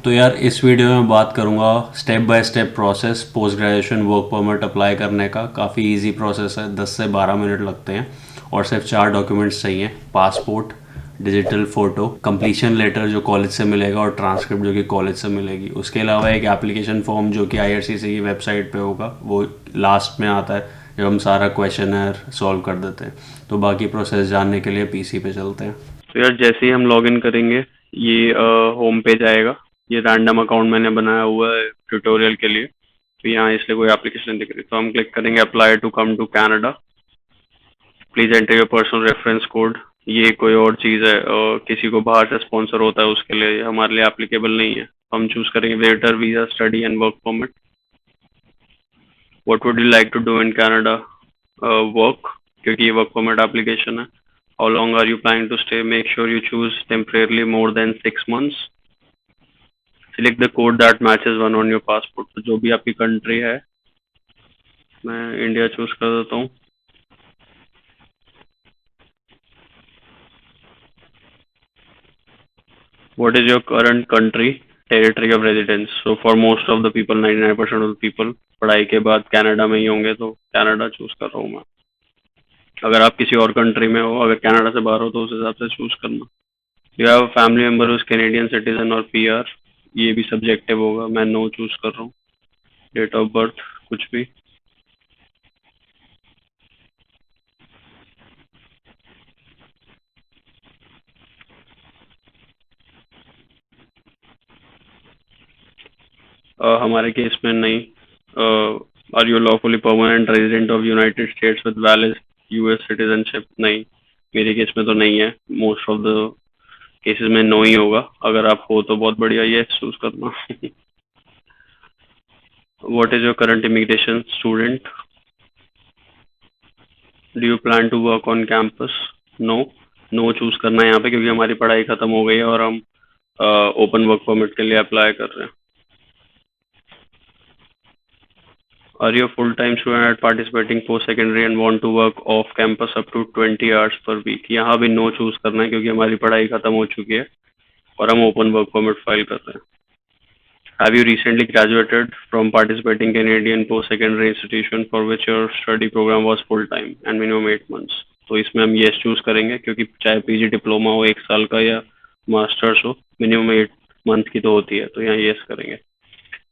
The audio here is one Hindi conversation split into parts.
तो यार इस वीडियो में बात करूँगा step by step process post graduation work permit apply करने का। काफ़ी इजी प्रोसेस है, 10 से 12 मिनट लगते हैं और सिर्फ 4 डॉक्यूमेंट्स चाहिए। Passport, digital photo, completion letter जो कॉलेज से मिलेगा और ट्रांसक्रिप्ट जो कि कॉलेज से मिलेगी। उसके अलावा एक एप्लीकेशन फॉर्म जो कि आईआरसीसी की वेबसाइट पे होगा, वो लास्ट में आता है जब हम सारा क्वेश्चनर सॉल्व कर देते हैं। तो बाकी प्रोसेस जानने के लिए पीसी पे चलते हैं। तो यार जैसे ही हम लॉगिन करेंगे ये होम पेज आएगा। ये रैंडम अकाउंट मैंने बनाया हुआ है ट्यूटोरियल के लिए, तो यहाँ इसलिए कोई एप्लीकेशन दिख रही है। तो हम क्लिक करेंगे apply to come to Canada, please enter your personal reference code. ये कोई और चीज़ है, किसी को बाहर से स्पॉन्सर होता है उसके लिए, हमारे लिए एप्लीकेबल नहीं है। हम चूज करेंगे visitor visa, study and work permit. What would you like to do in Canada? Work, क्योंकि ये वर्क परमिट एप्लीकेशन है। How long are you planning to stay? Make sure you choose temporarily more than 6 months। Select the code that matches one on your passport. तो जो भी आपकी कंट्री है, मैं इंडिया चूज कर देता हूँ। What is your current country territory of residence? So for most of the people, 99% of the people पढ़ाई के बाद कनाडा में ही होंगे, तो कनाडा चूज कर रहा हूँ मैं। अगर आप किसी और कंट्री में हो, अगर कनाडा से बाहर हो, तो उस हिसाब से चूज करना। You have family member whose Canadian citizen और पीआर? ये भी सब्जेक्टिव होगा, मैं नो चूज कर रहा हूँ। डेट ऑफ बर्थ कुछ भी। हमारे केस में नहीं। Are you lawfully permanent resident of United States with valid US citizenship? नहीं, मेरे केस में तो नहीं है। मोस्ट ऑफ द केसेस में नो ही होगा। अगर आप हो तो बहुत बढ़िया, ये चूज करना। What is your current immigration? Student. Do you plan to work on campus? No. No choose करना है यहाँ पे, क्योंकि हमारी पढ़ाई खत्म हो गई है और हम ओपन वर्क परमिट के लिए अप्लाई कर रहे हैं। Are you a full-time student participating post-secondary and want to work off campus up to 20 hours per week? यहाँ भी नो चूज करना है, क्योंकि हमारी पढ़ाई खत्म हो चुकी है और हम ओपन वर्क परमिट फाइल कर रहे हैं। Have you recently graduated from participating Canadian post-secondary institution for which your study program was full-time and minimum 8 months? तो इसमें हम येस चूज करेंगे, क्योंकि चाहे पीजी डिप्लोमा हो 1 साल का या मास्टर्स हो, मिनिमम 8 मंथ की तो होती है, तो यहाँ येस करेंगे।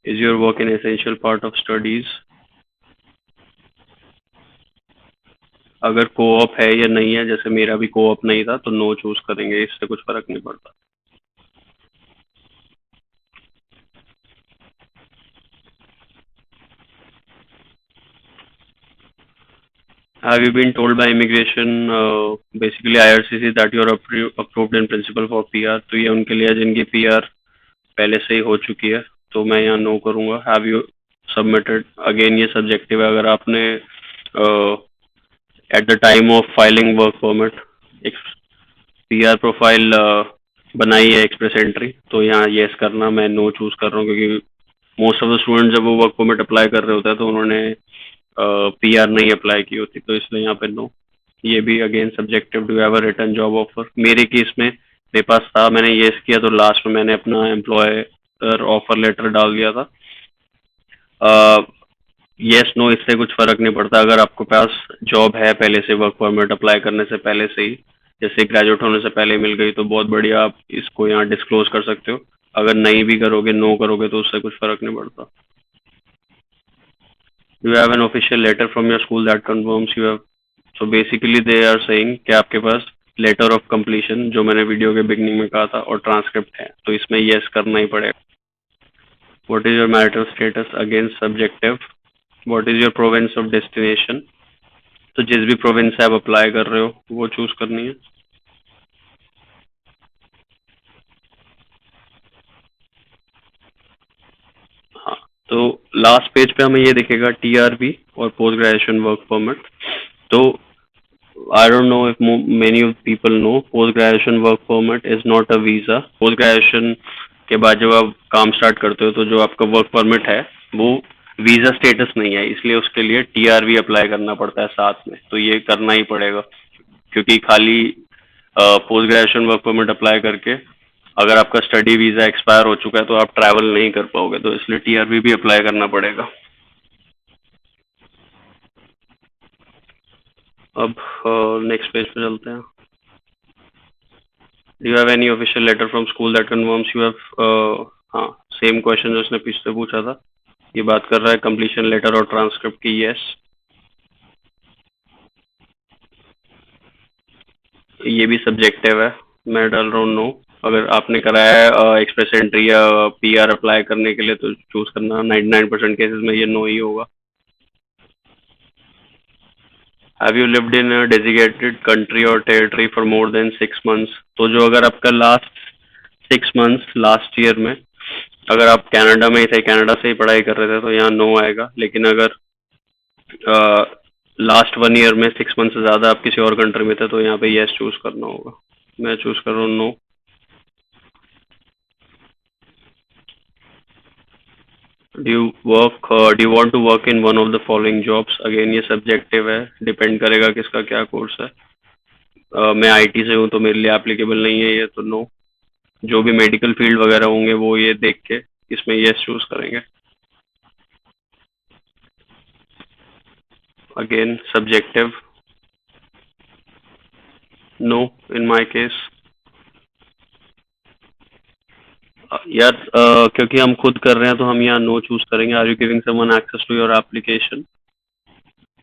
Is your work an essential part of studies? अगर कोऑप है या नहीं है, जैसे मेरा भी कोऑप नहीं था, तो नो चूज करेंगे, इससे कुछ फर्क नहीं पड़ता। Have you been told by immigration, basically IRCC, that you are approved in principle for PR? तो ये उनके लिए जिनकी PR पहले से ही हो चुकी है, तो मैं यहाँ नो करूँगा। Have you submitted? अगेन ये सब्जेक्टिव है। अगर आपने at the time of filing work permit एक PR प्रोफाइल बनाई है एक्सप्रेस एंट्री, तो यहाँ येस करना। मैं नो चूज कर रहा हूँ, क्योंकि मोस्ट ऑफ द स्टूडेंट जब वो वर्क परमिट अप्लाई कर रहे होते हैं तो उन्होंने PR नहीं अप्लाई की होती, तो इसलिए यहाँ पे नो। ये भी again subjective. Do have a return job offer? मेरे केस में मेरे पास था, मैंने येस किया, तो लास्ट में मैंने अपना एम्प्लॉयर ऑफर लेटर डाल दिया था। येस नो इससे कुछ फर्क नहीं पड़ता। अगर आपको पास जॉब है पहले से, वर्क परमिट अप्लाई करने से पहले से ही, जैसे ग्रेजुएट होने से पहले मिल गई, तो बहुत बढ़िया, आप इसको यहाँ डिस्क्लोज कर सकते हो। अगर नहीं भी करोगे, नो करोगे, तो उससे कुछ फर्क नहीं पड़ता। Do have an official letter from your school that confirms you have? So basically they are saying कि आपके पास लेटर ऑफ कंप्लीशन, जो मैंने वीडियो के बिगनिंग में कहा था, और ट्रांसक्रिप्ट है, तो इसमें येस करना ही पड़ेगा। What is your marital status? Again subjective. What is your province of destination? तो जिस भी प्रोविंस से आप अप्लाई कर रहे हो वो चूज करनी है। हाँ, तो लास्ट पेज पे हमें ये दिखेगा TRV और पोस्ट ग्रेजुएशन वर्क परमिट। तो I don't know if many of people know, post graduation work permit is not a visa. Post graduation के बाद जब आप काम स्टार्ट करते हो, तो जो आपका वर्क परमिट है वो वीजा स्टेटस नहीं है, इसलिए उसके लिए TRV अप्लाई करना पड़ता है साथ में। तो ये करना ही पड़ेगा, क्योंकि खाली post graduation work permit apply करके अगर आपका स्टडी वीज़ा एक्सपायर हो चुका है तो आप ट्रैवल नहीं कर पाओगे, तो इसलिए टीआरबी भी अप्लाई करना पड़ेगा। अब नेक्स्ट पेज पे चलते हैं। Do you have any official letter from school that confirms you have, हाँ सेम क्वेश्चन जो उसने पिछले पूछा था, ये बात कर रहा है कंप्लीशन लेटर और ट्रांसक्रिप्ट की। यस, ये भी सब्जेक्टिव है, मैं डाल रहा हूँ नो। अगर आपने कराया है एक्सप्रेस एंट्री या पीआर अप्लाई करने के लिए तो चूज करना, 99% केसेस में ये नो ही होगा। Have you lived in designated country और territory for more than 6 months? तो जो अगर आपका लास्ट 6 months लास्ट ईयर में अगर आप कनाडा में ही थे, कनाडा से ही पढ़ाई कर रहे थे, तो यहाँ नो आएगा। लेकिन अगर लास्ट 1 year में 6 months से ज़्यादा आप किसी और कंट्री में थे तो यहाँ पे यस चूज करना होगा। मैं चूज कर रहा हूँ no. Do you want to work in one of the following jobs? Again ये सब्जेक्टिव है, डिपेंड करेगा किसका क्या कोर्स है। मैं आईटी से हूँ तो मेरे लिए एप्लीकेबल नहीं है ये, तो नो। जो भी मेडिकल फील्ड वगैरह होंगे वो ये देख के इसमें यस चूज करेंगे। Again subjective, no in my case. यार क्योंकि हम खुद कर रहे हैं तो हम यहाँ नो चूज करेंगे। Are you giving someone access to your application?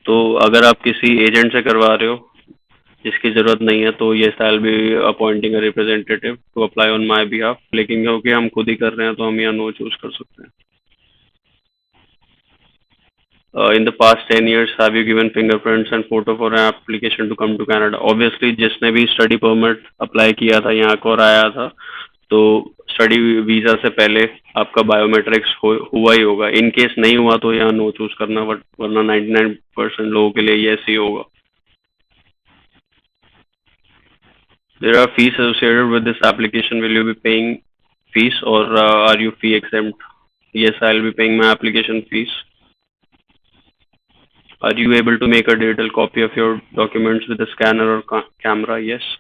तो अगर आप किसी एजेंट से करवा रहे हो जिसकी जरूरत नहीं है तो ये I be appointing a representative to apply on my behalf. लेकिन क्योंकि हम खुद ही कर रहे हैं तो हम यहाँ नो चूज कर सकते हैं। In the past 10 years, have you given fingerprints and photo for an application to come to Canada? Obviously, जिसने भी स्टडी परमिट अप्लाई किया था यहाँ को और आया था तो स्टडी वीज़ा से पहले आपका बायोमेट्रिक्स हुआ ही होगा। इन केस नहीं हुआ तो यहाँ नो चूज करना, बट वरना 99% लोगों के लिए यस ही होगा। There are fees associated with this application. Will you be paying fees or are you fee exempt? Yes, I'll be paying my application fees. Are you able to make a digital copy of your documents with a scanner or camera? Yes.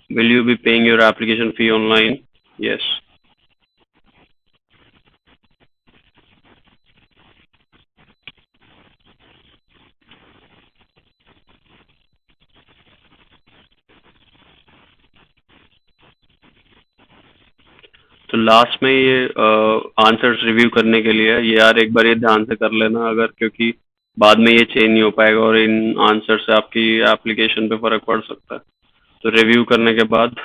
Will you be paying your application fee online? Yes. तो लास्ट में ये आंसर्स रिव्यू करने के लिए ये यार एक बार ये ध्यान से कर लेना, अगर क्योंकि बाद में ये चेंज नहीं हो पाएगा और इन आंसर से आपकी एप्लीकेशन पे फर्क पड़ सकता है। तो रिव्यू करने के बाद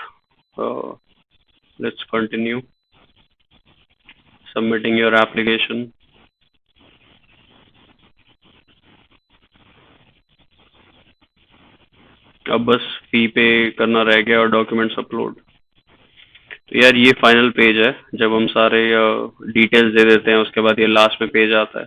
let's continue submitting your application. अब बस फी पे करना रह गया और डॉक्यूमेंट्स अपलोड। तो यार ये फाइनल पेज है, जब हम सारे डिटेल्स दे देते हैं उसके बाद ये लास्ट में पेज आता है।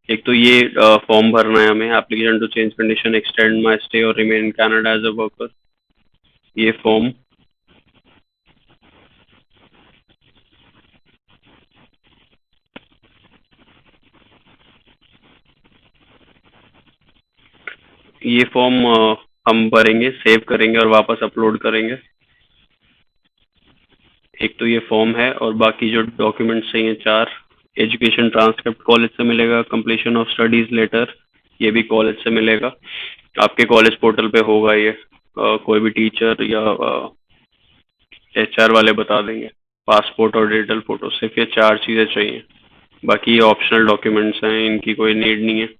एक तो ये फॉर्म भरना है हमें, application to change condition, extend my stay और remain in Canada as a worker. ये फॉर्म, हम भरेंगे, सेव करेंगे और वापस अपलोड करेंगे। एक तो ये फॉर्म है और बाकी जो डॉक्यूमेंट्स चाहिए 4, एजुकेशन ट्रांसक्रिप्ट कॉलेज से मिलेगा, कंप्लीशन ऑफ स्टडीज लेटर ये भी कॉलेज से मिलेगा, आपके कॉलेज पोर्टल पे होगा ये। कोई भी टीचर या एचआर वाले बता देंगे। पासपोर्ट और डिजिटल फोटो, सिर्फ ये 4 चीज़ें चाहिए, बाकी ये ऑप्शनल डॉक्यूमेंट्स हैं, इनकी कोई नीड नहीं है।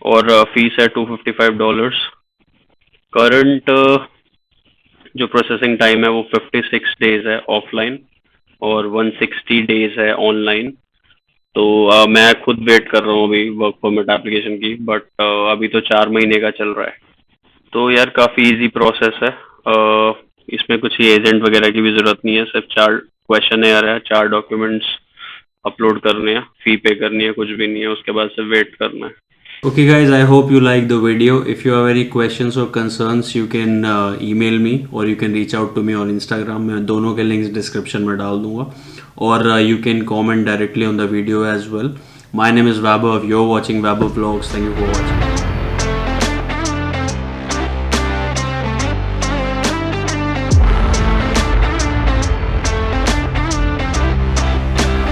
और फीस है $255। करंट जो प्रोसेसिंग टाइम है वो 56 डेज है ऑफलाइन और 160 डेज है ऑनलाइन। तो मैं खुद वेट कर रहा हूँ अभी वर्क परमिट एप्लीकेशन की, बट अभी तो 4 महीने का चल रहा है। तो यार काफ़ी इजी प्रोसेस है, इसमें कुछ ही एजेंट वगैरह की भी ज़रूरत नहीं है, सिर्फ 4 क्वेश्चन है, 4 डॉक्यूमेंट्स अपलोड करने हैं, फी पे करनी है, कुछ भी नहीं है, उसके बाद सिर्फ वेट करना है। Okay guys, I hope you like the video. If you have any questions or concerns, you can email me or you can reach out to me on Instagram. मैं दोनों के links description में डाल दूँगा और you can comment directly on the video as well. My name is Vaibhav. You're watching Vaibhav Vlogs. Thank you for watching.